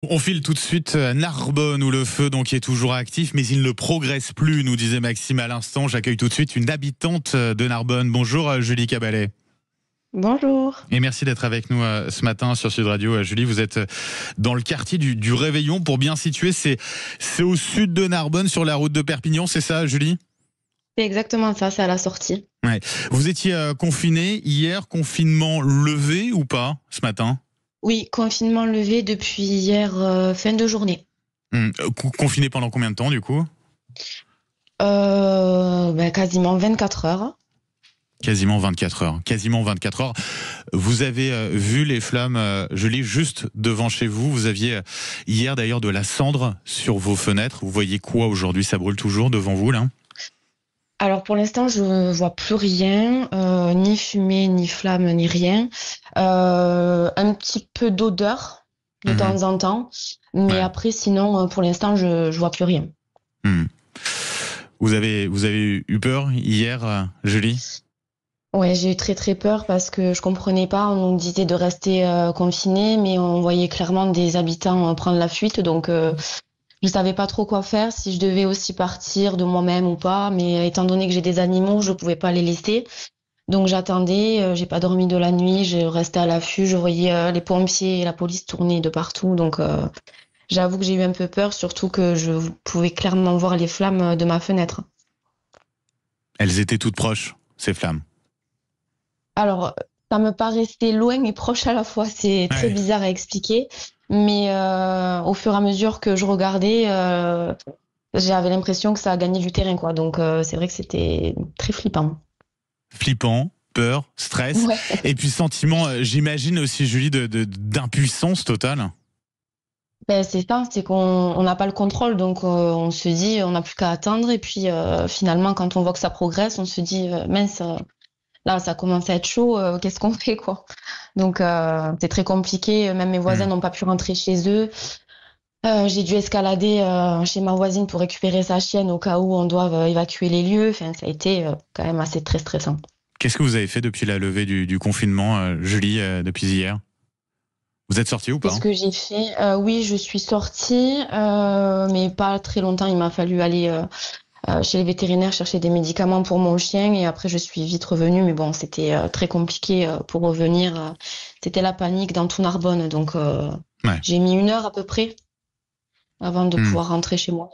On file tout de suite à Narbonne où le feu donc est toujours actif mais il ne progresse plus, nous disait Maxime à l'instant. J'accueille tout de suite une habitante de Narbonne. Bonjour Julie Cabalet. Bonjour. Et merci d'être avec nous ce matin sur Sud Radio. Julie, vous êtes dans le quartier du Réveillon. Pour bien situer, c'est au sud de Narbonne sur la route de Perpignan, c'est ça Julie? C'est exactement ça, c'est à la sortie. Ouais. Vous étiez confiné hier, confinement levé ou pas ce matin? Oui, confinement levé depuis hier fin de journée. Confiné pendant combien de temps du coup? Quasiment 24 heures. Quasiment 24 heures. Quasiment 24 heures. Vous avez vu les flammes, Julie, juste devant chez vous. Vous aviez hier d'ailleurs de la cendre sur vos fenêtres. Vous voyez quoi aujourd'hui? Ça brûle toujours devant vous là? Alors pour l'instant, je ne vois plus rien, ni fumée, ni flamme, ni rien. Un petit peu d'odeur de temps en temps, mais Ouais. après sinon, pour l'instant, je vois plus rien. Mhm. Vous avez eu peur hier, Julie? Ouais, j'ai eu très très peur parce que je comprenais pas. On nous disait de rester confinés, mais on voyait clairement des habitants prendre la fuite, donc je savais pas trop quoi faire, si je devais aussi partir de moi-même ou pas. Mais étant donné que j'ai des animaux, je pouvais pas les laisser, donc j'attendais. J'ai pas dormi de la nuit, je restais à l'affût. Je voyais les pompiers et la police tourner de partout, donc j'avoue que j'ai eu un peu peur, surtout que je pouvais clairement voir les flammes de ma fenêtre. Elles étaient toutes proches, ces flammes. Alors, ça me paraissait loin et proche à la fois. C'est très Ouais. bizarre à expliquer. Mais au fur et à mesure que je regardais, j'avais l'impression que ça a gagné du terrain, quoi. Donc, c'est vrai que c'était très flippant. Flippant, peur, stress, Ouais. et puis sentiment, j'imagine aussi, Julie, d'impuissance totale. Ben, c'est ça, c'est qu'on n'a pas le contrôle. Donc, on se dit, on n'a plus qu'à attendre. Et puis, finalement, quand on voit que ça progresse, on se dit, mince, là, ça commence à être chaud, qu'est-ce qu'on fait, quoi? Donc, c'est très compliqué. Même mes voisins Hmm. n'ont pas pu rentrer chez eux. J'ai dû escalader chez ma voisine pour récupérer sa chienne au cas où on doive évacuer les lieux. Enfin, ça a été quand même assez très stressant. Qu'est-ce que vous avez fait depuis la levée du confinement, Julie, depuis hier? Vous êtes sortie ou pas? Qu'est-ce que j'ai fait? Oui, je suis sortie, mais pas très longtemps. Il m'a fallu aller chez les vétérinaires chercher des médicaments pour mon chien et après je suis vite revenue. Mais bon, c'était très compliqué pour revenir. C'était la panique dans tout Narbonne, donc Ouais. j'ai mis 1 heure à peu près avant de Hmm. pouvoir rentrer chez moi.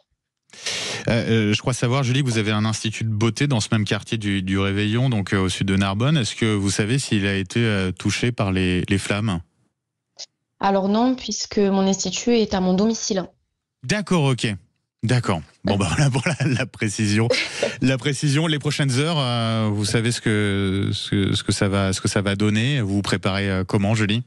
Je crois savoir, Julie, que vous avez un institut de beauté dans ce même quartier du Réveillon, donc au sud de Narbonne. Est-ce que vous savez s'il a été touché par les flammes? Alors non, puisque mon institut est à mon domicile. D'accord, ok. D'accord. Bon, bah voilà pour la précision. La précision, les prochaines heures, vous savez ce que ça va donner. Vous vous préparez comment, Julie?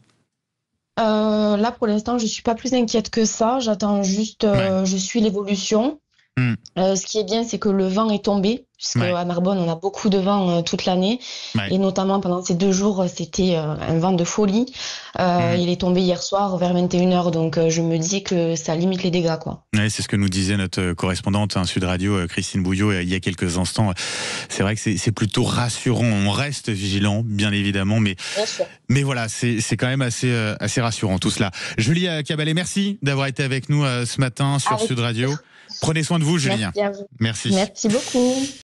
Là, pour l'instant, je suis pas plus inquiète que ça. J'attends juste, Ouais. je suis l'évolution. Hmm. Ce qui est bien, c'est que le vent est tombé, puisque Ouais. à Narbonne, on a beaucoup de vent toute l'année, Ouais. et notamment pendant ces 2 jours, c'était un vent de folie. Hmm. Il est tombé hier soir vers 21 heures, donc je me dis que ça limite les dégâts, quoi. Ouais, c'est ce que nous disait notre correspondante Sud Radio, Christine Bouillot, il y a quelques instants. C'est vrai que c'est plutôt rassurant. On reste vigilant, bien évidemment, Bien sûr. mais voilà, c'est quand même assez rassurant tout cela. Julie Cabalet, merci d'avoir été avec nous ce matin sur Avec Sud Radio. plaisir. Prenez soin de vous, Julie. Merci à vous. Merci. Merci beaucoup.